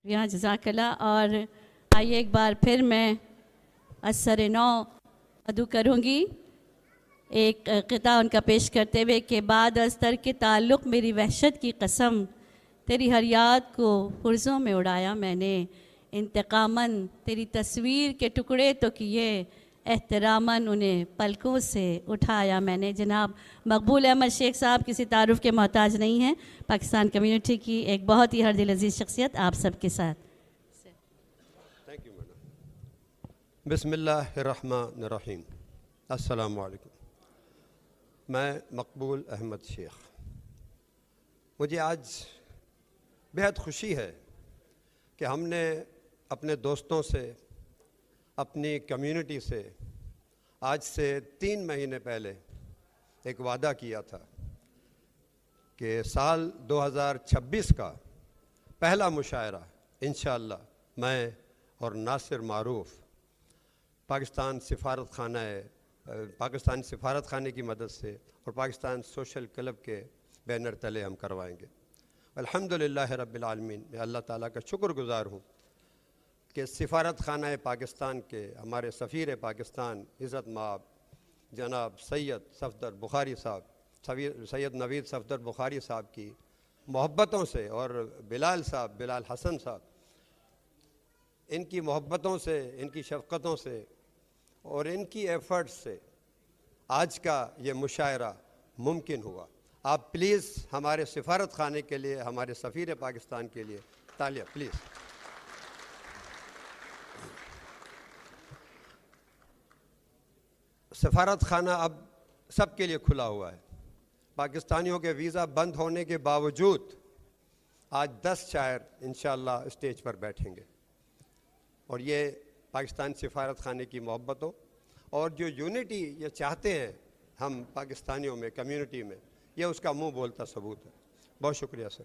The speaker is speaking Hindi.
यहाँ जज़ाकल्लाह। और आइए एक बार फिर मैं असर नौ मदू करूँगी, एक क़िता उनका पेश करते हुए कि बाद अस्तर के ताल्लुक़ मेरी वहशत की कसम, तेरी हर याद को पुरज़ों में उड़ाया मैंने, इंतकामन तेरी तस्वीर के टुकड़े तो किए, एहतरामन उन्हें पलकों से उठाया मैंने। जनाब मकबूल अहमद शेख साहब किसी तारुफ़ के मोहताज नहीं हैं, पाकिस्तान कम्युनिटी की एक बहुत ही हर दिल अजीज़ शख्सियत आप सबके साथ। Thank you madam. बिस्मिल्लाहिर्रहमानिर्रहीम। अस्सलामु अलैकुम। मैं मकबूल अहमद शेख। मुझे आज बेहद खुशी है कि हमने अपने दोस्तों से, अपनी कम्युनिटी से आज से 3 महीने पहले एक वादा किया था कि साल 2026 का पहला मुशायरा इंशाअल्लाह मैं और नासिर मारूफ पाकिस्तान सिफारत खाने की मदद से और पाकिस्तान सोशल क्लब के बैनर तले हम करवाएंगे। अल्हम्दुलिल्लाह रब्बिल आलमीन, मैं अल्लाह ताला का शुक्रगुज़ार हूँ कि सिफारत खाना पाकिस्तान के हमारे सफ़ीर पाकिस्तान इज़्ज़त माब जनाब सैयद सफदर बुखारी साहब, सैयद नवीद सफदर बुखारी साहब की मोहब्बतों से और बिलाल हसन साहब, इनकी मोहब्बतों से, इनकी शफ़क़तों से और इनकी एफ़र्ट्स से आज का ये मुशायरा मुमकिन हुआ। आप प्लीज़ हमारे सिफारत खाने के लिए, हमारे सफ़ीर पाकिस्तान के लिए तालियां प्लीज़। सफारत खाना अब सबके लिए खुला हुआ है। पाकिस्तानियों के वीज़ा बंद होने के बावजूद आज 10 शायर इंशाअल्लाह स्टेज पर बैठेंगे और ये पाकिस्तान सिफारत खाने की मोहब्बतों और जो यूनिटी ये चाहते हैं हम पाकिस्तानियों में, कम्युनिटी में, ये उसका मुंह बोलता सबूत है। बहुत शुक्रिया सर।